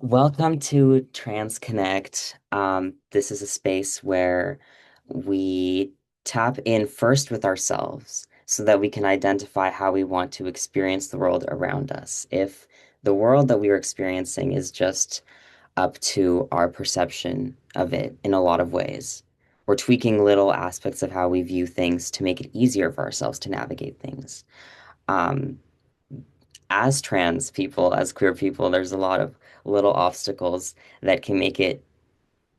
Welcome to TransConnect. This is a space where we tap in first with ourselves so that we can identify how we want to experience the world around us. If the world that we are experiencing is just up to our perception of it in a lot of ways, we're tweaking little aspects of how we view things to make it easier for ourselves to navigate things. Um, as trans people, as queer people, there's a lot of little obstacles that can make it,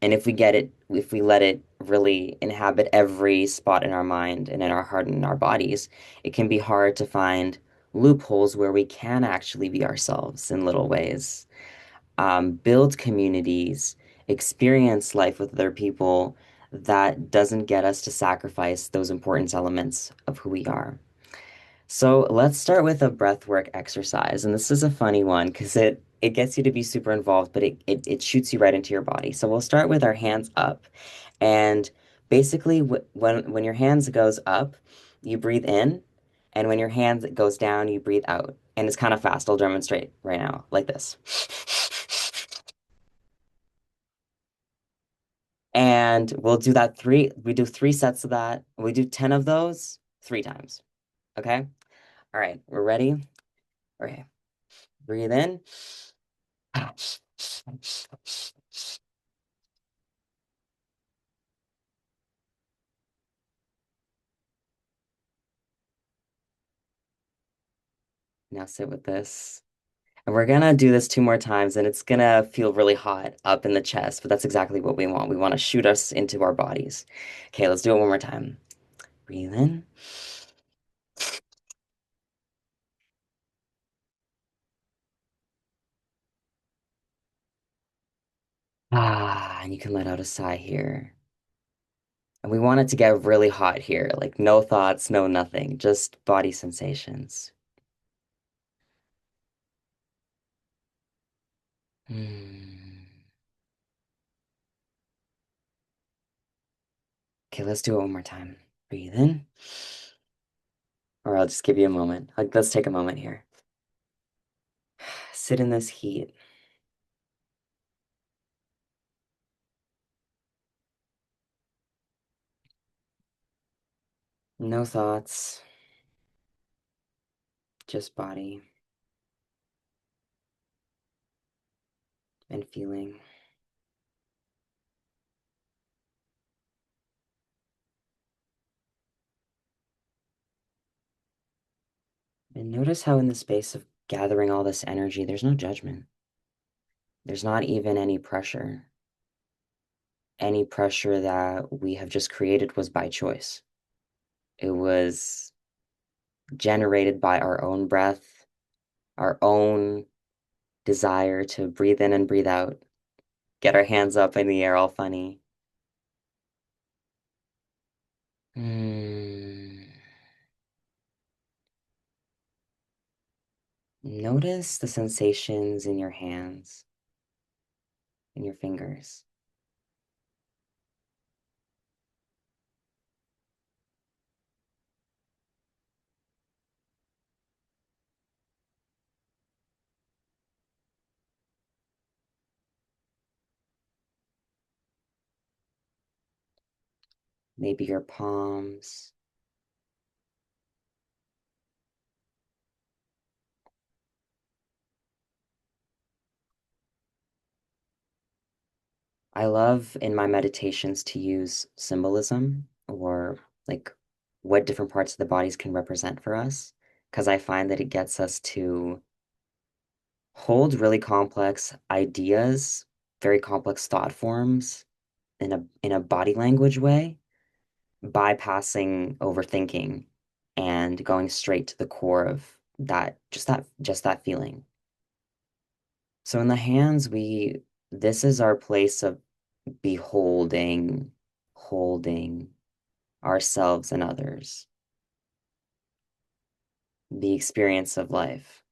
and if we let it really inhabit every spot in our mind and in our heart and in our bodies, it can be hard to find loopholes where we can actually be ourselves in little ways. Build communities, experience life with other people that doesn't get us to sacrifice those important elements of who we are. So let's start with a breathwork exercise. And this is a funny one because it gets you to be super involved, but it shoots you right into your body. So we'll start with our hands up. And basically when your hands goes up, you breathe in, and when your hands goes down, you breathe out. And it's kind of fast. I'll demonstrate right now, like this. And we'll do that we do 3 sets of that. We do 10 of those 3 times. Okay? All right, we're ready? Okay. Breathe in. Now sit with this. And we're gonna do this 2 more times, and it's gonna feel really hot up in the chest, but that's exactly what we want. We want to shoot us into our bodies. Okay, let's do it 1 more time. Breathe in. And you can let out a sigh here. And we want it to get really hot here, like no thoughts, no nothing, just body sensations. Hmm. Okay, let's do it 1 more time. Breathe in, or I'll just give you a moment. Like, let's take a moment here. Sit in this heat. No thoughts, just body and feeling. And notice how, in the space of gathering all this energy, there's no judgment. There's not even any pressure. Any pressure that we have just created was by choice. It was generated by our own breath, our own desire to breathe in and breathe out, get our hands up in the air all funny. Hmm. Notice the sensations in your hands, in your fingers. Maybe your palms. I love in my meditations to use symbolism or like what different parts of the bodies can represent for us, because I find that it gets us to hold really complex ideas, very complex thought forms in a body language way, bypassing overthinking and going straight to the core of just that feeling. So in the hands, we this is our place of beholding, holding ourselves and others, the experience of life,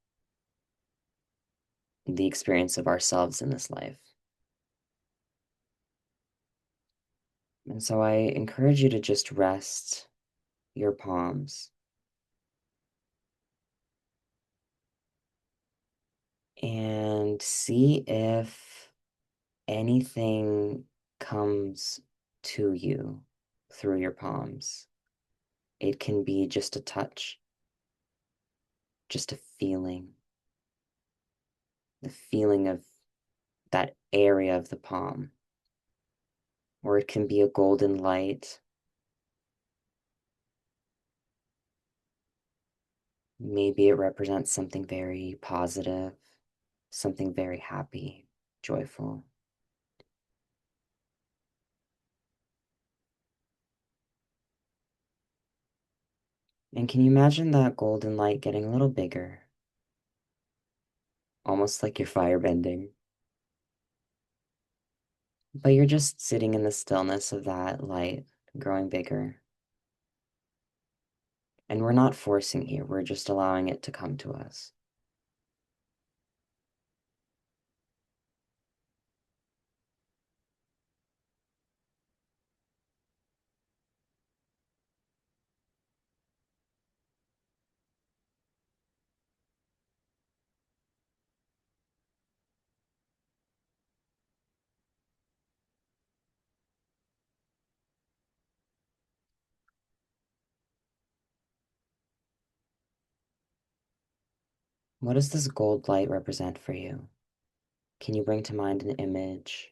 the experience of ourselves in this life. And so I encourage you to just rest your palms and see if anything comes to you through your palms. It can be just a touch, just a feeling, the feeling of that area of the palm, or it can be a golden light. Maybe it represents something very positive, something very happy, joyful. And can you imagine that golden light getting a little bigger, almost like you're firebending? But you're just sitting in the stillness of that light growing bigger. And we're not forcing here, we're just allowing it to come to us. What does this gold light represent for you? Can you bring to mind an image,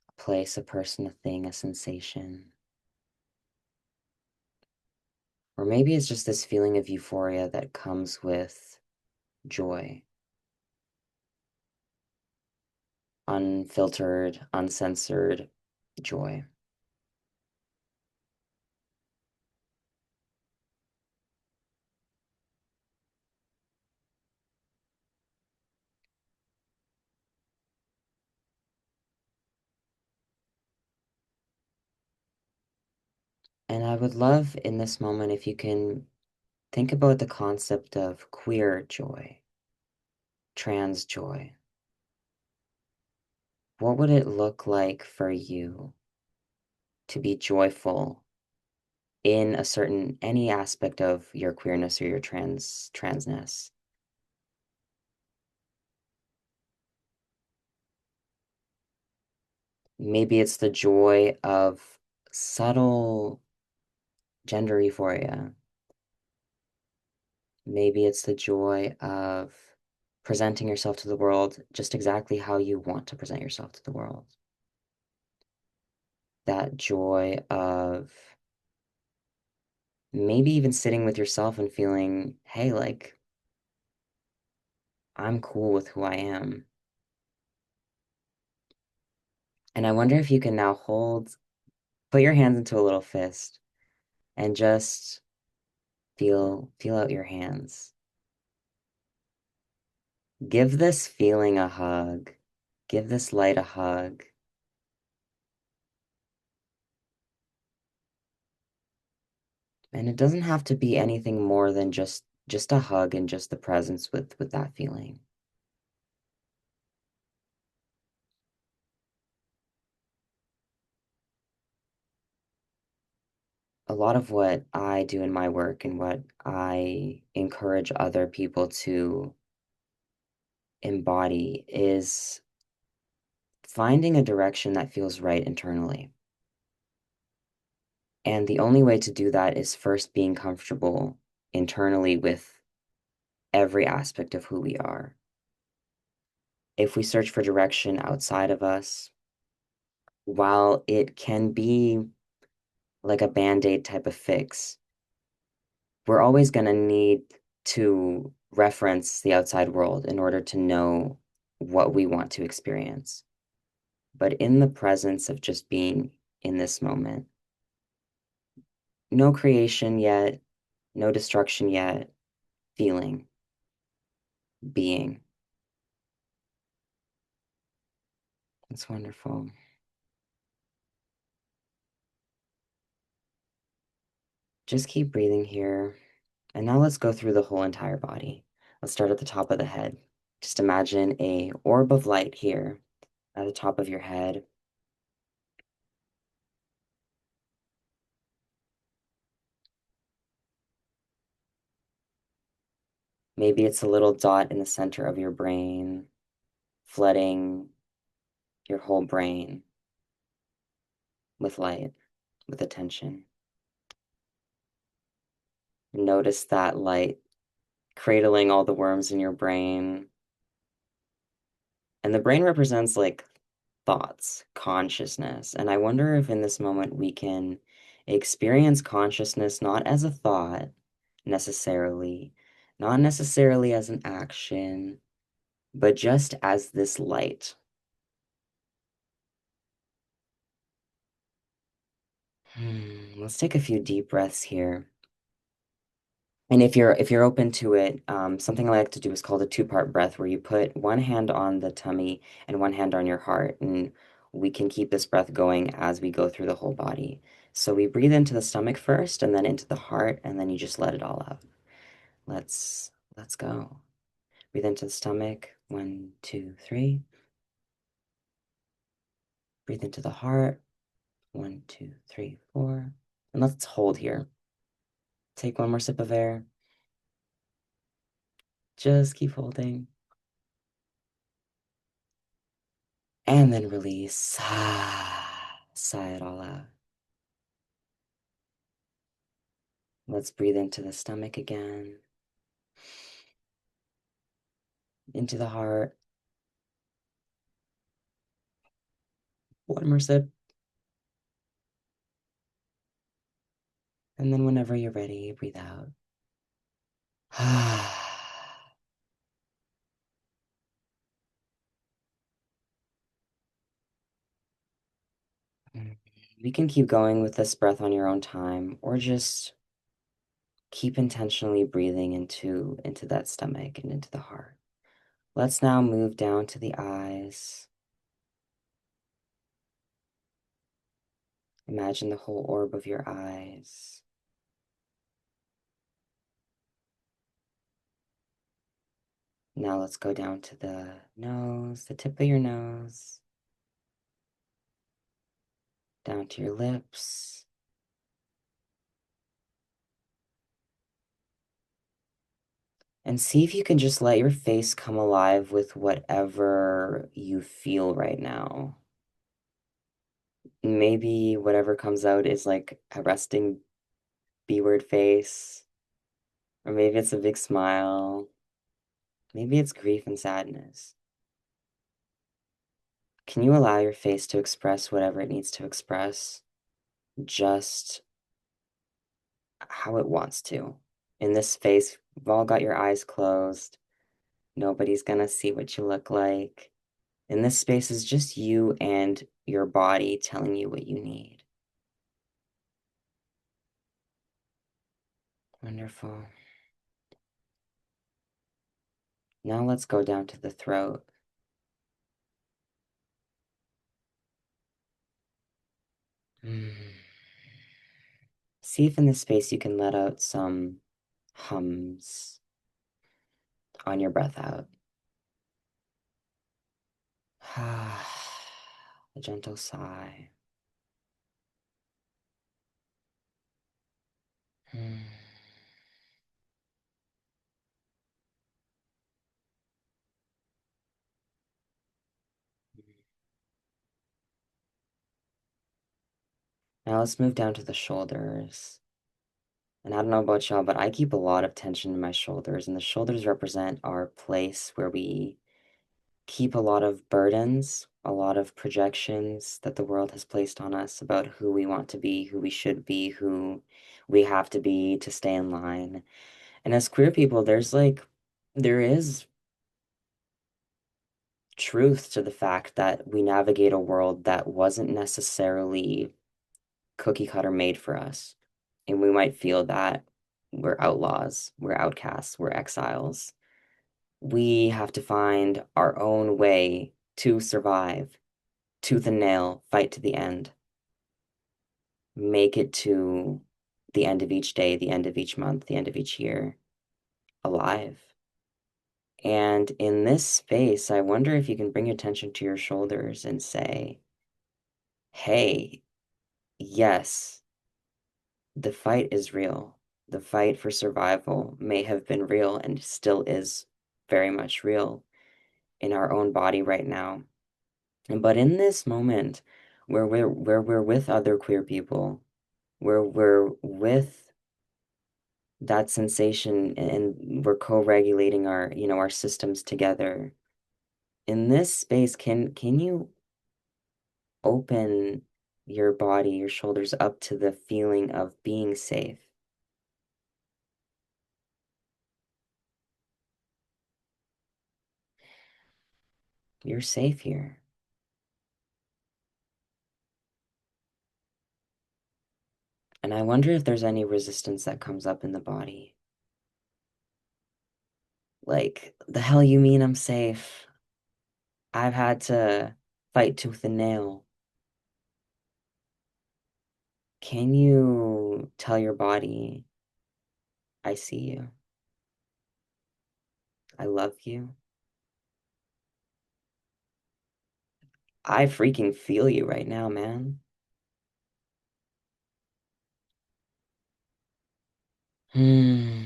a place, a person, a thing, a sensation? Or maybe it's just this feeling of euphoria that comes with joy, unfiltered, uncensored joy. And I would love in this moment if you can think about the concept of queer joy, trans joy. What would it look like for you to be joyful in a certain any aspect of your queerness or your transness? Maybe it's the joy of subtle gender euphoria. Maybe it's the joy of presenting yourself to the world just exactly how you want to present yourself to the world. That joy of maybe even sitting with yourself and feeling, hey, like, I'm cool with who I am. And I wonder if you can now put your hands into a little fist and just feel out your hands. Give this feeling a hug. Give this light a hug. And it doesn't have to be anything more than just a hug and just the presence with that feeling. A lot of what I do in my work and what I encourage other people to embody is finding a direction that feels right internally. And the only way to do that is first being comfortable internally with every aspect of who we are. If we search for direction outside of us, while it can be like a band-aid type of fix, we're always going to need to reference the outside world in order to know what we want to experience. But in the presence of just being in this moment, no creation yet, no destruction yet, feeling, being. It's wonderful. Just keep breathing here. And now let's go through the whole entire body. Let's start at the top of the head. Just imagine a orb of light here at the top of your head. Maybe it's a little dot in the center of your brain, flooding your whole brain with light, with attention. Notice that light cradling all the worms in your brain. And the brain represents like thoughts, consciousness. And I wonder if in this moment we can experience consciousness not as a thought necessarily, not necessarily as an action, but just as this light. Let's take a few deep breaths here. And if you're open to it, something I like to do is called a two-part breath, where you put one hand on the tummy and one hand on your heart, and we can keep this breath going as we go through the whole body. So we breathe into the stomach first, and then into the heart, and then you just let it all out. Let's go. Breathe into the stomach. 1, 2, 3. Breathe into the heart. 1, 2, 3, 4. And let's hold here. Take one more sip of air. Just keep holding. And then release. Sigh it all out. Let's breathe into the stomach again, into the heart. One more sip. And then whenever you're ready, breathe out. You can keep going with this breath on your own time, or just keep intentionally breathing into that stomach and into the heart. Let's now move down to the eyes. Imagine the whole orb of your eyes. Now let's go down to the nose, the tip of your nose, down to your lips. And see if you can just let your face come alive with whatever you feel right now. Maybe whatever comes out is like a resting B-word face, or maybe it's a big smile. Maybe it's grief and sadness. Can you allow your face to express whatever it needs to express, just how it wants to? In this space, you've all got your eyes closed. Nobody's gonna see what you look like. In this space is just you and your body telling you what you need. Wonderful. Now let's go down to the throat. Mm. See if in this space you can let out some hums on your breath out. A gentle sigh. Mm. Now let's move down to the shoulders. And I don't know about y'all, but I keep a lot of tension in my shoulders, and the shoulders represent our place where we keep a lot of burdens, a lot of projections that the world has placed on us about who we want to be, who we should be, who we have to be to stay in line. And as queer people, there is truth to the fact that we navigate a world that wasn't necessarily cookie cutter made for us. And we might feel that we're outlaws, we're outcasts, we're exiles. We have to find our own way to survive, tooth and nail, fight to the end, make it to the end of each day, the end of each month, the end of each year, alive. And in this space, I wonder if you can bring your attention to your shoulders and say, hey, yes, the fight is real. The fight for survival may have been real and still is very much real in our own body right now. But in this moment where we're with other queer people, where we're with that sensation and we're co-regulating our, our systems together. In this space, can you open your body, your shoulders up to the feeling of being safe? You're safe here. And I wonder if there's any resistance that comes up in the body. Like, the hell you mean I'm safe? I've had to fight tooth and nail. Can you tell your body, I see you, I love you, I freaking feel you right now, man. Hmm.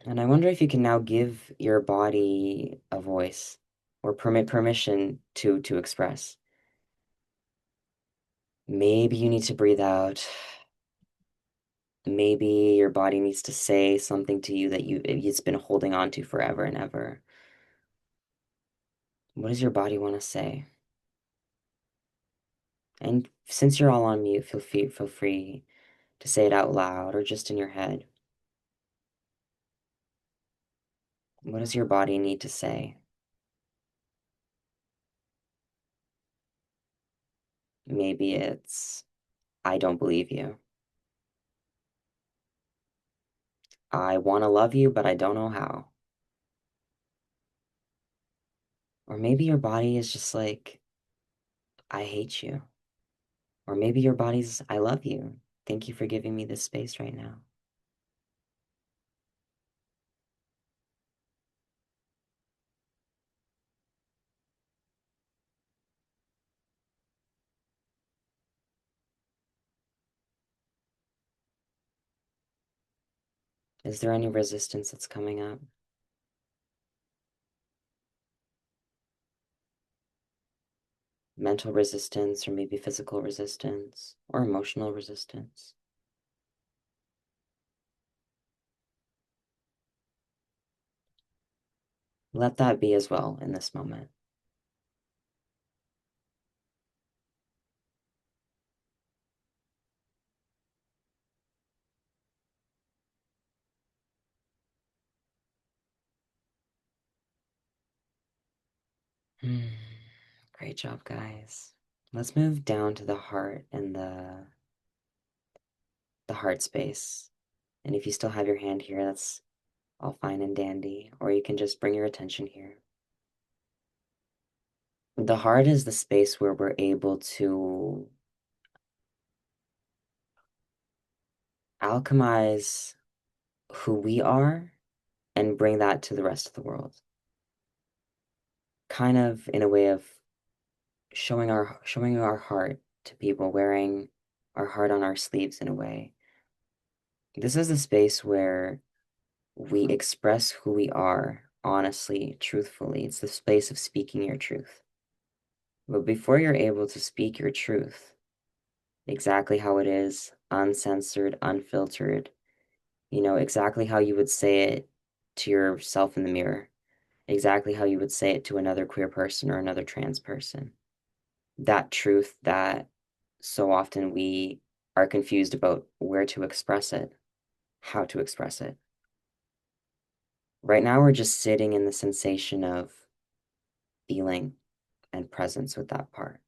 And I wonder if you can now give your body a voice or permit permission to express. Maybe you need to breathe out. Maybe your body needs to say something to you that it's been holding on to forever and ever. What does your body want to say? And since you're all on mute, feel free to say it out loud or just in your head. What does your body need to say? Maybe it's, I don't believe you. I want to love you, but I don't know how. Or maybe your body is just like, I hate you. Or maybe your body's, I love you. Thank you for giving me this space right now. Is there any resistance that's coming up? Mental resistance, or maybe physical resistance, or emotional resistance? Let that be as well in this moment. Hmm. Great job, guys. Let's move down to the heart and the heart space. And if you still have your hand here, that's all fine and dandy, or you can just bring your attention here. The heart is the space where we're able to alchemize who we are and bring that to the rest of the world. Kind of in a way of showing our heart to people, wearing our heart on our sleeves in a way. This is a space where we express who we are honestly, truthfully. It's the space of speaking your truth. But before you're able to speak your truth, exactly how it is, uncensored, unfiltered, exactly how you would say it to yourself in the mirror, exactly how you would say it to another queer person or another trans person. That truth that so often we are confused about where to express it, how to express it. Right now, we're just sitting in the sensation of feeling and presence with that part.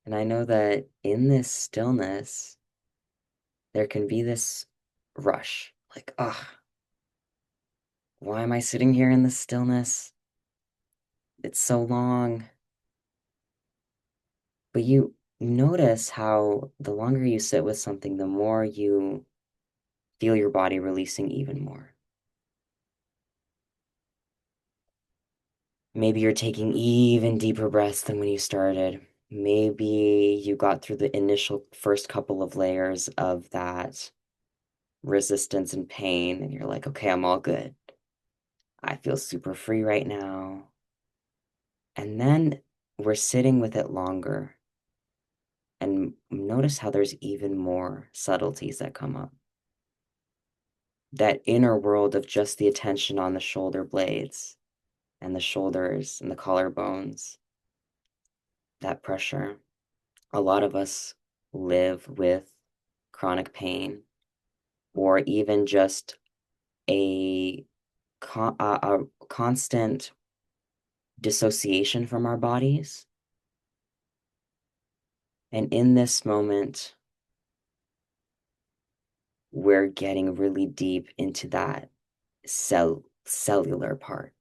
And I know that in this stillness, there can be this rush, like, why am I sitting here in this stillness? It's so long. But notice how the longer you sit with something, the more you feel your body releasing even more. Maybe you're taking even deeper breaths than when you started. Maybe you got through the initial first couple of layers of that resistance and pain, and you're like, okay, I'm all good. I feel super free right now. And then we're sitting with it longer, and notice how there's even more subtleties that come up. That inner world of just the attention on the shoulder blades and the shoulders and the collarbones, that pressure. A lot of us live with chronic pain or even just a, a constant dissociation from our bodies. And in this moment, we're getting really deep into that cellular part,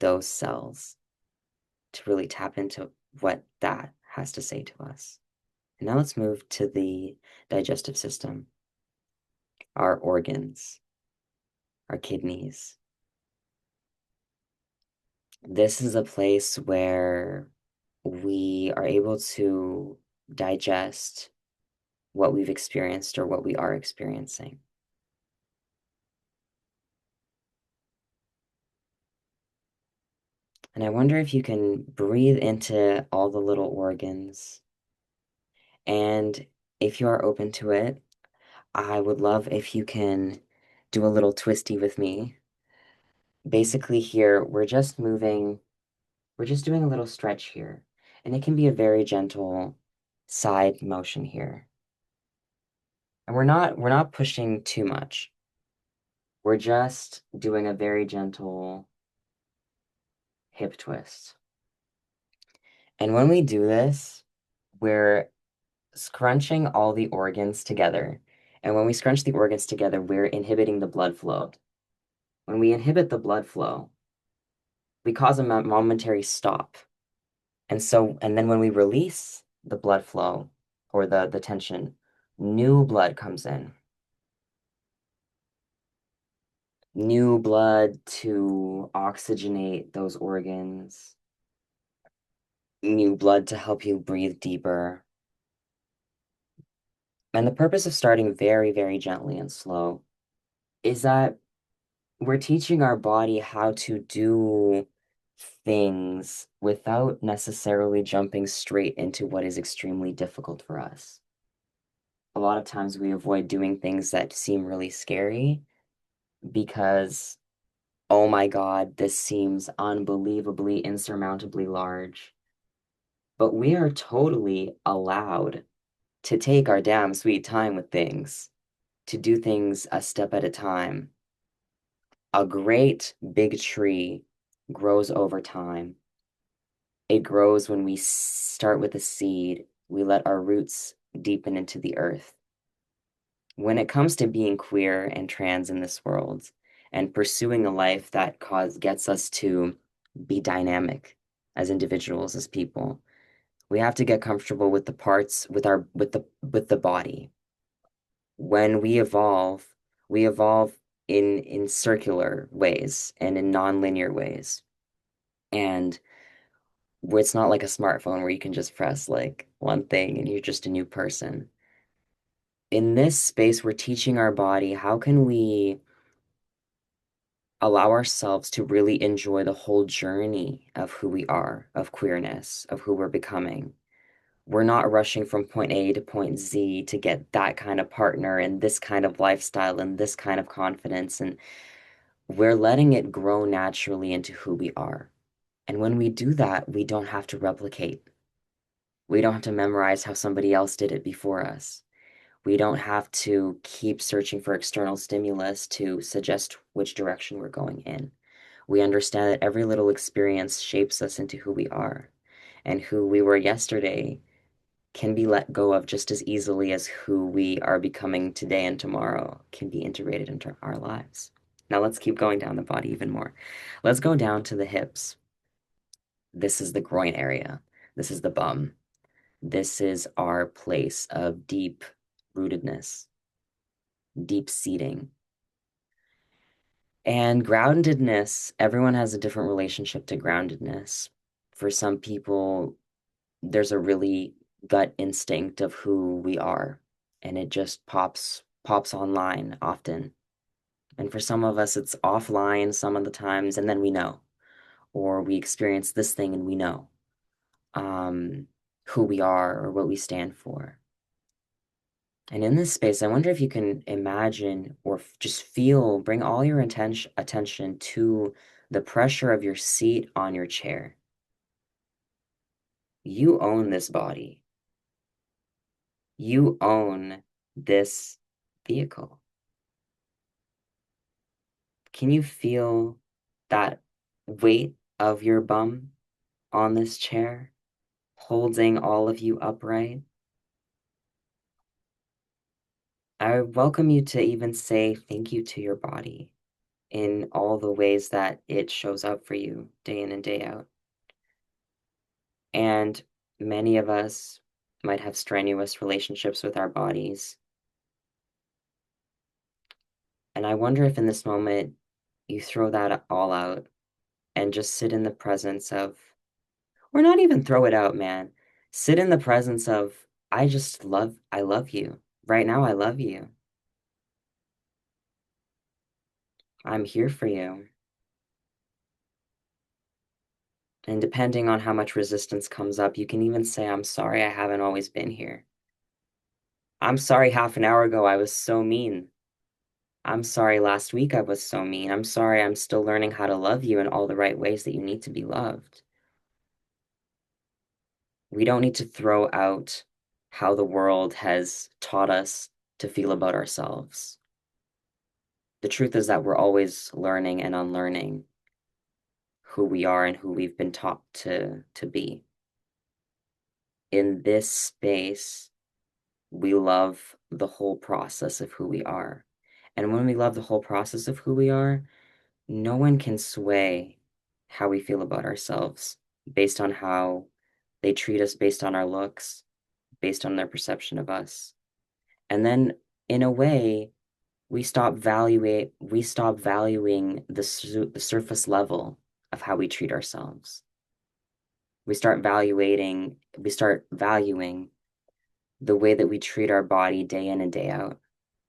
those cells, to really tap into what that has to say to us. And now let's move to the digestive system, our organs, our kidneys. This is a place where we are able to digest what we've experienced or what we are experiencing. And I wonder if you can breathe into all the little organs. And if you are open to it, I would love if you can do a little twisty with me. Basically, here, we're just doing a little stretch here. And it can be a very gentle side motion here. And we're not pushing too much. We're just doing a very gentle hip twist. And when we do this, we're scrunching all the organs together. And when we scrunch the organs together, we're inhibiting the blood flow. When we inhibit the blood flow, we cause a momentary stop. And then when we release the blood flow or the tension, new blood comes in. New blood to oxygenate those organs, new blood to help you breathe deeper. And the purpose of starting very, very gently and slow is that we're teaching our body how to do things without necessarily jumping straight into what is extremely difficult for us. A lot of times we avoid doing things that seem really scary because, oh my God, this seems unbelievably, insurmountably large. But we are totally allowed to take our damn sweet time with things, to do things a step at a time. A great big tree grows over time. It grows when we start with a seed. We let our roots deepen into the earth. When it comes to being queer and trans in this world and pursuing a life that gets us to be dynamic as individuals, as people, we have to get comfortable with the parts, with the body. When we evolve in circular ways and in non-linear ways. And where it's not like a smartphone where you can just press like one thing and you're just a new person. In this space, we're teaching our body how can we allow ourselves to really enjoy the whole journey of who we are, of queerness, of who we're becoming. We're not rushing from point A to point Z to get that kind of partner and this kind of lifestyle and this kind of confidence. And we're letting it grow naturally into who we are. And when we do that, we don't have to replicate. We don't have to memorize how somebody else did it before us. We don't have to keep searching for external stimulus to suggest which direction we're going in. We understand that every little experience shapes us into who we are, and who we were yesterday can be let go of just as easily as who we are becoming today and tomorrow can be integrated into our lives. Now let's keep going down the body even more. Let's go down to the hips. This is the groin area. This is the bum. This is our place of deep rootedness, deep seating. And groundedness, everyone has a different relationship to groundedness. For some people, there's a really gut instinct of who we are, and it just pops online often. And for some of us, it's offline some of the times, and then we know, or we experience this thing and we know um, who we are or what we stand for. And in this space, I wonder if you can imagine or just feel, bring all your attention to the pressure of your seat on your chair. You own this body. You own this vehicle. Can you feel that weight of your bum on this chair, holding all of you upright? I welcome you to even say thank you to your body in all the ways that it shows up for you day in and day out. And many of us might have strenuous relationships with our bodies. And I wonder if in this moment you throw that all out and just sit in the presence of, or not even throw it out, man. Sit in the presence of, I love you. Right now, I love you. I'm here for you. And depending on how much resistance comes up, you can even say, I'm sorry I haven't always been here. I'm sorry half an hour ago I was so mean. I'm sorry last week I was so mean. I'm sorry I'm still learning how to love you in all the right ways that you need to be loved. We don't need to throw out how the world has taught us to feel about ourselves. The truth is that we're always learning and unlearning who we are and who we've been taught to be. In this space, we love the whole process of who we are. And when we love the whole process of who we are, no one can sway how we feel about ourselves based on how they treat us, based on our looks, based on their perception of us. And then in a way, we stop valuing the surface level of how we treat ourselves. We start valuing the way that we treat our body day in and day out,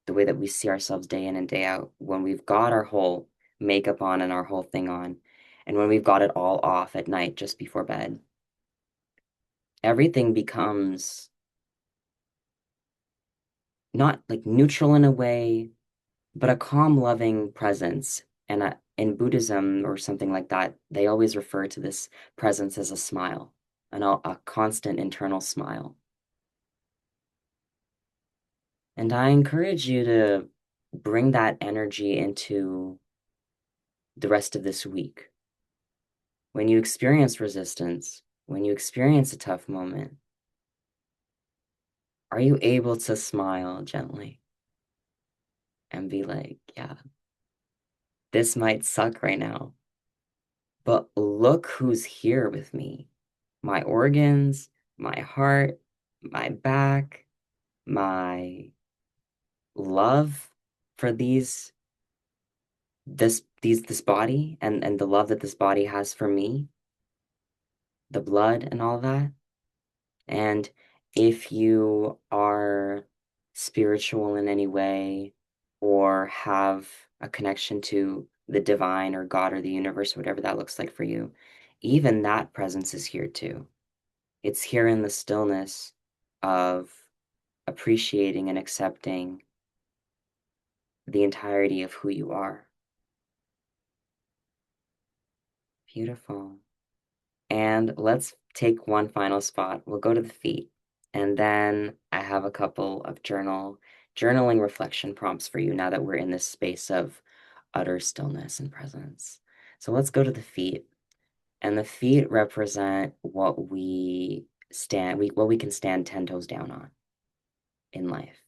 the way that we see ourselves day in and day out when we've got our whole makeup on and our whole thing on, and when we've got it all off at night just before bed. Everything becomes not like neutral in a way, but a calm, loving presence. And in Buddhism or something like that, they always refer to this presence as a smile, a constant internal smile. And I encourage you to bring that energy into the rest of this week. When you experience resistance, when you experience a tough moment, are you able to smile gently and be like, yeah, this might suck right now, but look who's here with me. My organs, my heart, my back, my love for this body and the love that this body has for me, the blood and all that. And if you are spiritual in any way or have a connection to the divine or God or the universe, whatever that looks like for you, even that presence is here too. It's here in the stillness of appreciating and accepting the entirety of who you are. Beautiful. And let's take one final spot. We'll go to the feet. And then I have a couple of journaling reflection prompts for you now that we're in this space of utter stillness and presence. So let's go to the feet. And the feet represent what we can stand 10 toes down on in life.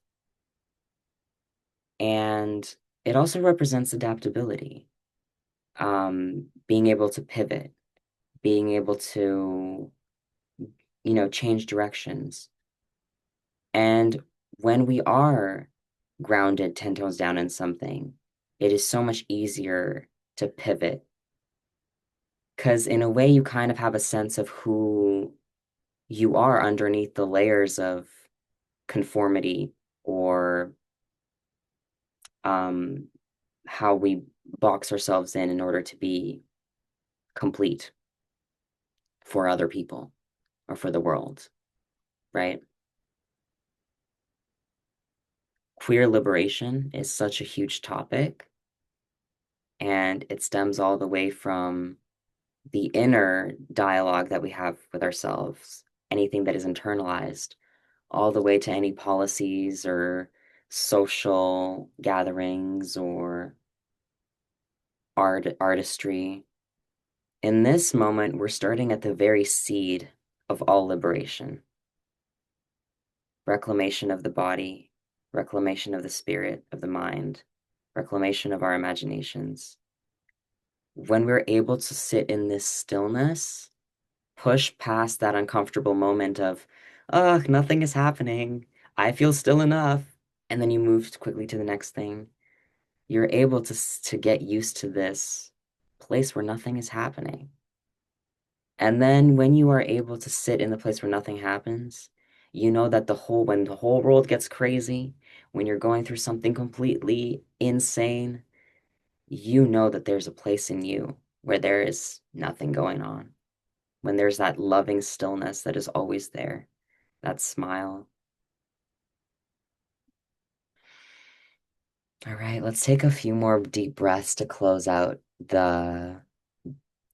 And it also represents adaptability, being able to pivot, being able to change directions. And when we are grounded 10 toes down in something, it is so much easier to pivot. Because in a way, you kind of have a sense of who you are underneath the layers of conformity or um, how we box ourselves in order to be complete for other people or for the world, right? Queer liberation is such a huge topic, and it stems all the way from the inner dialogue that we have with ourselves, anything that is internalized, all the way to any policies or social gatherings or artistry. In this moment, we're starting at the very seed of all liberation, reclamation of the body, reclamation of the spirit, of the mind, reclamation of our imaginations. When we're able to sit in this stillness, push past that uncomfortable moment of, oh, nothing is happening. I feel still enough. And then you move quickly to the next thing. You're able to get used to this place where nothing is happening. And then when you are able to sit in the place where nothing happens, you know that when the whole world gets crazy, when you're going through something completely insane, you know that there's a place in you where there is nothing going on. When there's that loving stillness that is always there, that smile. All right, let's take a few more deep breaths to close out the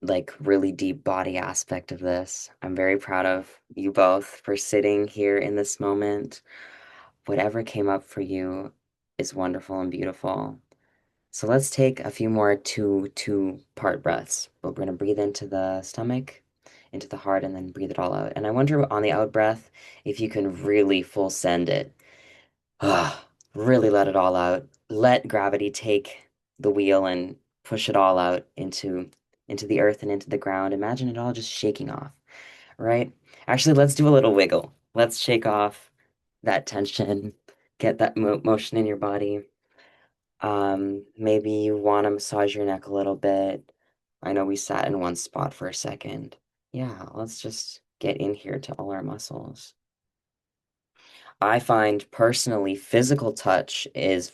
like really deep body aspect of this. I'm very proud of you both for sitting here in this moment. Whatever came up for you is wonderful and beautiful. So let's take a few more two-part breaths. We're going to breathe into the stomach, into the heart, and then breathe it all out. And I wonder on the out breath if you can really full send it. Ah, really let it all out. Let gravity take the wheel and push it all out into the earth and into the ground. Imagine it all just shaking off, right? Actually, let's do a little wiggle. Let's shake off that tension, get that motion in your body. Maybe you want to massage your neck a little bit. I know we sat in one spot for a second. Yeah, let's just get in here to all our muscles. I find personally physical touch is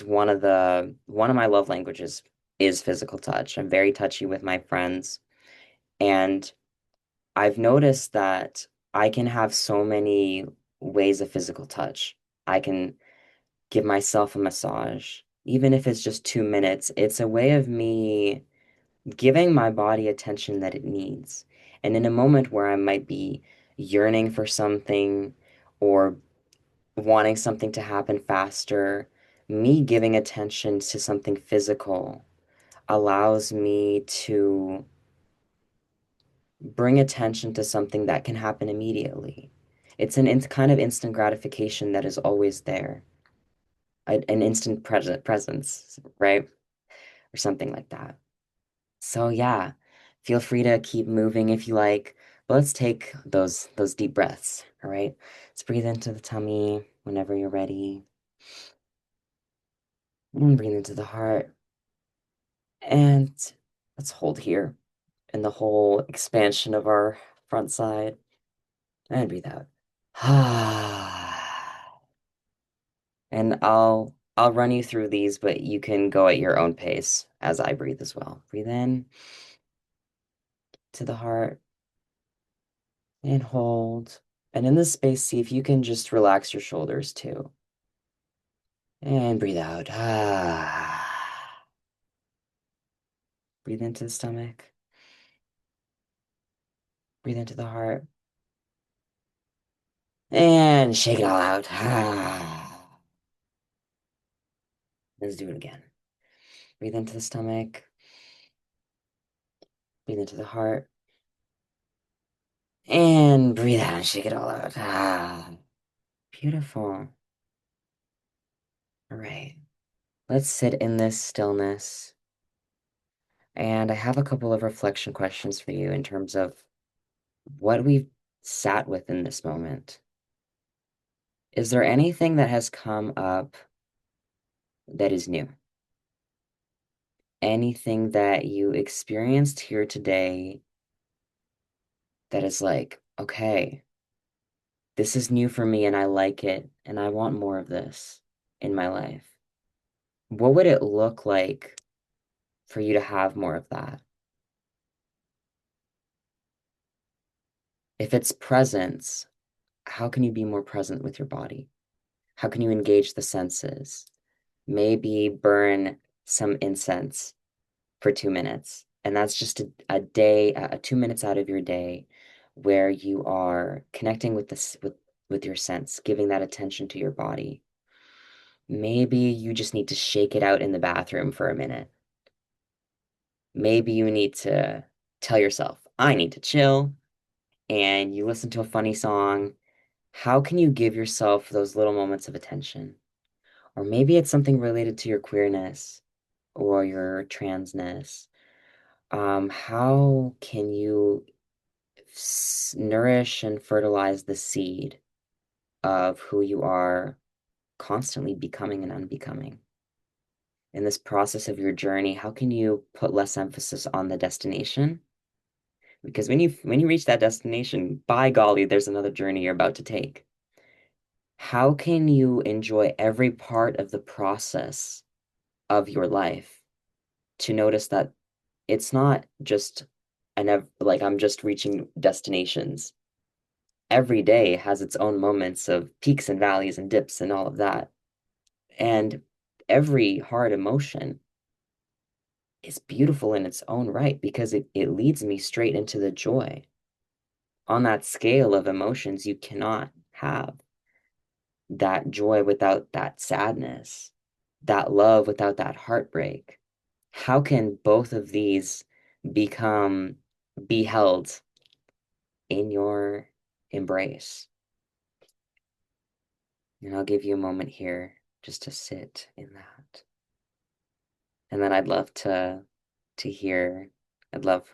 one of my love languages is physical touch. I'm very touchy with my friends, and I've noticed that I can have so many ways of physical touch. I can give myself a massage, even if it's just 2 minutes. It's a way of me giving my body attention that it needs. And in a moment where I might be yearning for something or wanting something to happen faster, me giving attention to something physical allows me to bring attention to something that can happen immediately. It's an kind of instant gratification that is always there, an instant presence, right? Or something like that. So yeah, feel free to keep moving if you like. But let's take those deep breaths, all right? Let's breathe into the tummy whenever you're ready. And breathe into the heart. And let's hold here in the whole expansion of our front side. And breathe out. And I'll run you through these, but you can go at your own pace as I breathe as well. Breathe in to the heart and hold. And in this space, see if you can just relax your shoulders too. And breathe out. Breathe into the stomach. Breathe into the heart. And shake it all out. Let's do it again. Breathe into the stomach. Breathe into the heart. And breathe out and shake it all out. Beautiful. All right. Let's sit in this stillness. And I have a couple of reflection questions for you in terms of what we've sat with in this moment. Is there anything that has come up that is new? Anything that you experienced here today that is like, okay, this is new for me and I like it and I want more of this in my life? What would it look like for you to have more of that? If it's presence, how can you be more present with your body? How can you engage the senses? Maybe burn some incense for 2 minutes. And that's just a day, 2 minutes out of your day where you are connecting with with your sense, giving that attention to your body. Maybe you just need to shake it out in the bathroom for a minute. Maybe you need to tell yourself, I need to chill, and you listen to a funny song. How can you give yourself those little moments of attention? Or maybe it's something related to your queerness or your transness. How can you nourish and fertilize the seed of who you are constantly becoming and unbecoming? In this process of your journey, how can you put less emphasis on the destination? Because when you reach that destination, by golly, there's another journey you're about to take. How can you enjoy every part of the process of your life to notice that it's not just like I'm just reaching destinations. Every day has its own moments of peaks and valleys and dips and all of that. And every hard emotion is beautiful in its own right because it leads me straight into the joy. On that scale of emotions, you cannot have that joy without that sadness, that love without that heartbreak. How can both of these become be held in your embrace? And I'll give you a moment here just to sit in that. And then I'd love to hear, I'd love,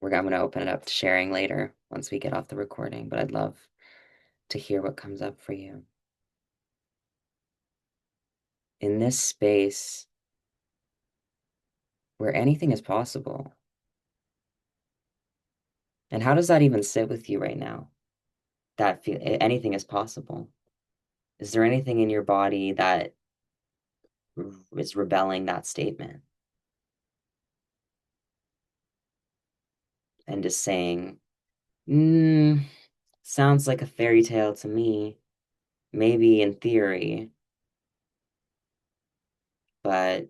I'm going to open it up to sharing later once we get off the recording, but I'd love to hear what comes up for you. In this space where anything is possible. And how does that even sit with you right now? That feel anything is possible. Is there anything in your body that is rebelling that statement and just saying, sounds like a fairy tale to me, maybe in theory, but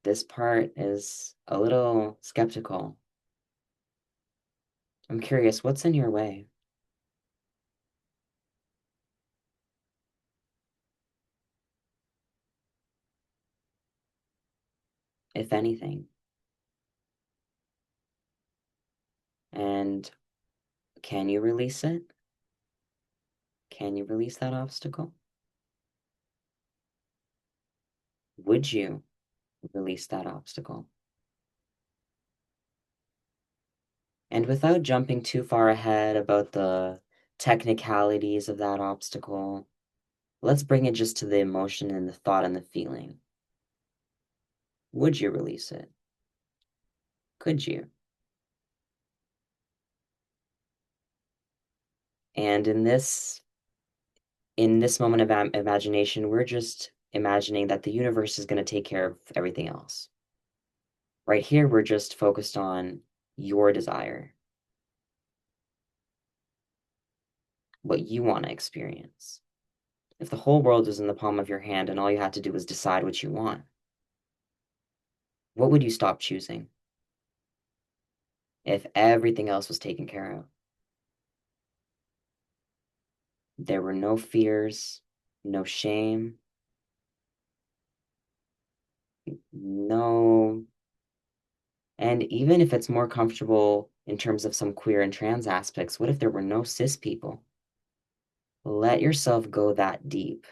this part is a little skeptical. I'm curious, what's in your way, if anything? And can you release it? Can you release that obstacle? Would you release that obstacle? And without jumping too far ahead about the technicalities of that obstacle, let's bring it just to the emotion and the thought and the feeling. Would you release it? Could you? And in this moment of imagination, we're just imagining that the universe is going to take care of everything else. Right here, we're just focused on your desire, what you want to experience. If the whole world was in the palm of your hand and all you had to do was decide what you want, what would you stop choosing if everything else was taken care of? There were no fears, no shame, no. And even if it's more comfortable in terms of some queer and trans aspects, what if there were no cis people? Let yourself go that deep.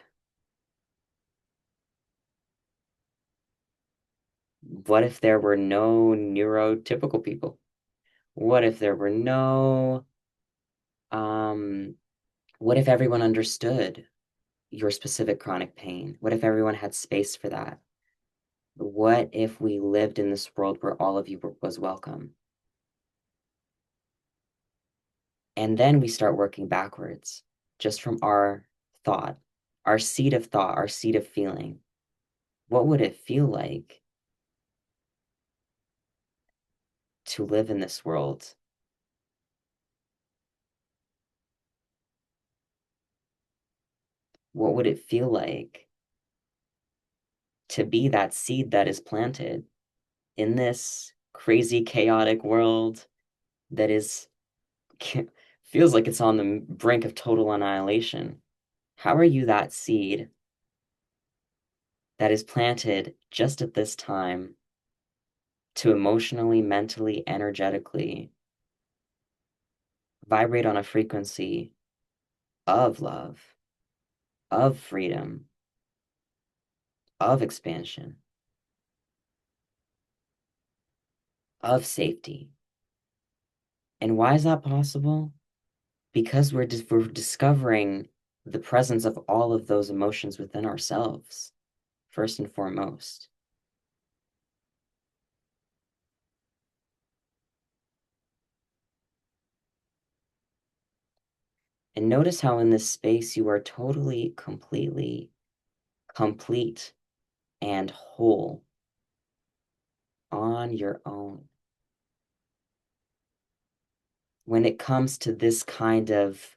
What if there were no neurotypical people? What if there were no Um, what if everyone understood your specific chronic pain? What if everyone had space for that? What if we lived in this world where all of you was welcome? And then we start working backwards, just from our thought, our seed of thought, our seed of feeling. What would it feel like to live in this world? What would it feel like to be that seed that is planted in this crazy, chaotic world that is feels like it's on the brink of total annihilation? How are you that seed that is planted just at this time to emotionally, mentally, energetically vibrate on a frequency of love, of freedom, of expansion, of safety? And why is that possible? Because we're discovering the presence of all of those emotions within ourselves, first and foremost. And notice how in this space you are totally, completely complete and whole on your own. When it comes to this kind of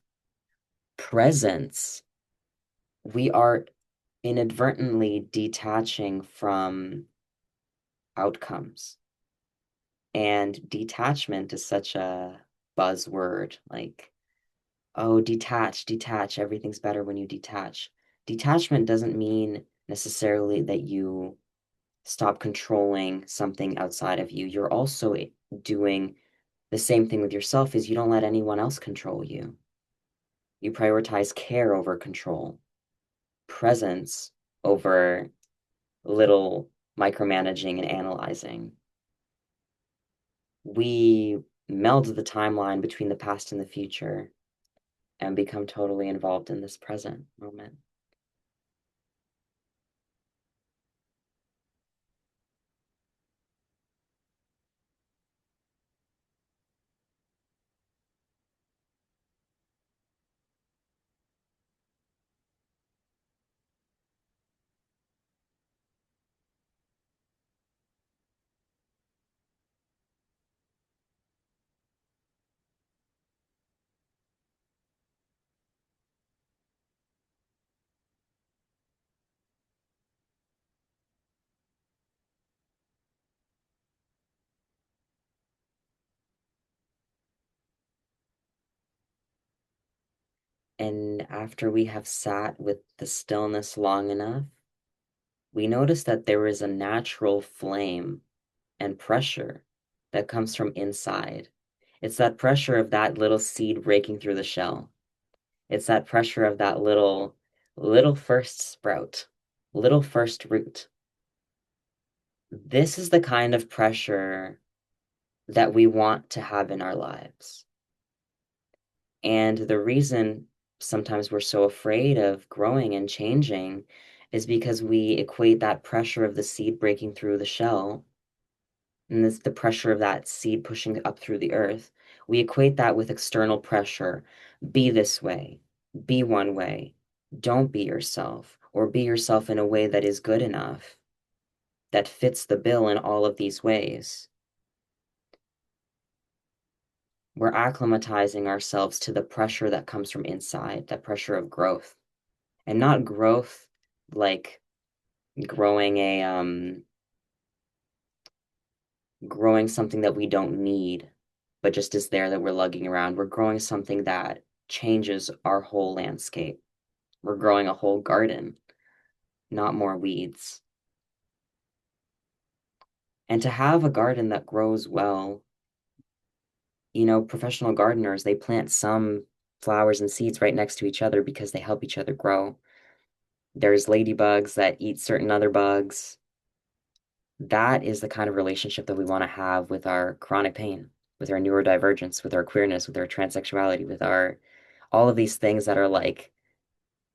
presence, we are inadvertently detaching from outcomes. And detachment is such a buzzword, like, oh, detach, detach, everything's better when you detach. Detachment doesn't mean necessarily that you stop controlling something outside of you. You're also doing the same thing with yourself is you don't let anyone else control you. You prioritize care over control, presence over little micromanaging and analyzing. We meld the timeline between the past and the future and become totally involved in this present moment. And after we have sat with the stillness long enough, we notice that there is a natural flame and pressure that comes from inside. It's that pressure of that little seed breaking through the shell. It's that pressure of that little first sprout, little first root. This is the kind of pressure that we want to have in our lives. And the reason sometimes we're so afraid of growing and changing is because we equate that pressure of the seed breaking through the shell and this, the pressure of that seed pushing up through the earth. We equate that with external pressure. Be this way, be one way, don't be yourself, or be yourself in a way that is good enough, that fits the bill in all of these ways. We're acclimatizing ourselves to the pressure that comes from inside, that pressure of growth. And not growth like growing a growing something that we don't need, but just is there that we're lugging around. We're growing something that changes our whole landscape. We're growing a whole garden, not more weeds. And to have a garden that grows well, professional gardeners, they plant some flowers and seeds right next to each other because they help each other grow. There's ladybugs that eat certain other bugs. That is the kind of relationship that we want to have with our chronic pain, with our neurodivergence, with our queerness, with our transsexuality, with our all of these things that are like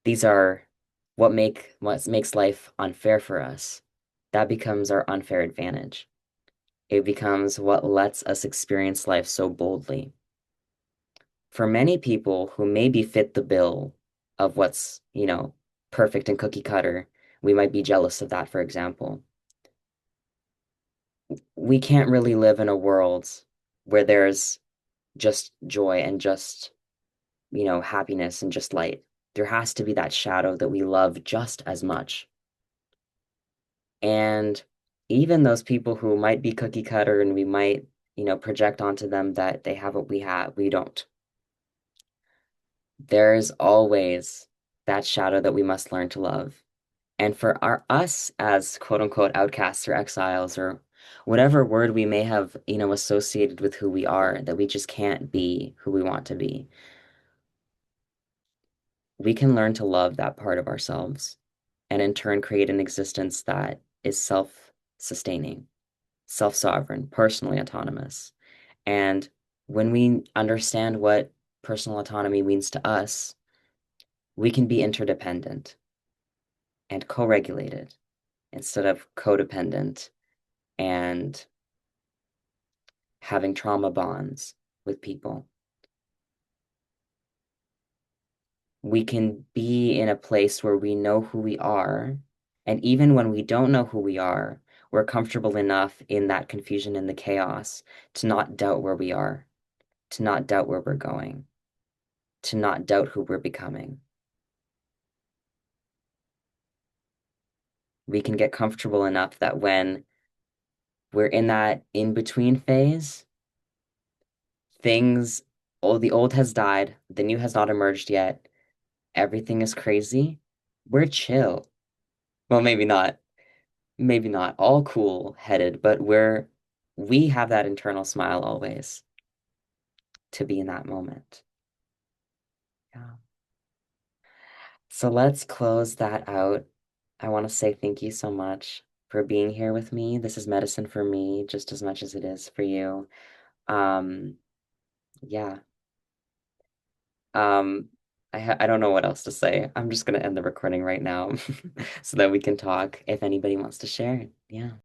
these are what makes life unfair for us. That becomes our unfair advantage. It becomes what lets us experience life so boldly. For many people who maybe fit the bill of what's, perfect and cookie cutter, we might be jealous of that, for example. We can't really live in a world where there's just joy and just, happiness and just light. There has to be that shadow that we love just as much. And even those people who might be cookie cutter and we might, project onto them that they have what we have, we don't. There's always that shadow that we must learn to love. And for us as quote unquote outcasts or exiles or whatever word we may have, associated with who we are, that we just can't be who we want to be, we can learn to love that part of ourselves and in turn create an existence that is self-sustaining, self-sovereign, personally autonomous. And when we understand what personal autonomy means to us, we can be interdependent and co-regulated instead of codependent and having trauma bonds with people. We can be in a place where we know who we are. And even when we don't know who we are, we're comfortable enough in that confusion and the chaos to not doubt where we are, to not doubt where we're going, to not doubt who we're becoming. We can get comfortable enough that when we're in that in between phase, things, oh, the old has died, the new has not emerged yet, everything is crazy. We're chill. Well, maybe not all cool headed, but we have that internal smile always to be in that moment. Yeah. So let's close that out. I want to say thank you so much for being here with me. This is medicine for me just as much as it is for you. Um, yeah. Um, I don't know what else to say. I'm just gonna end the recording right now so that we can talk if anybody wants to share. Yeah.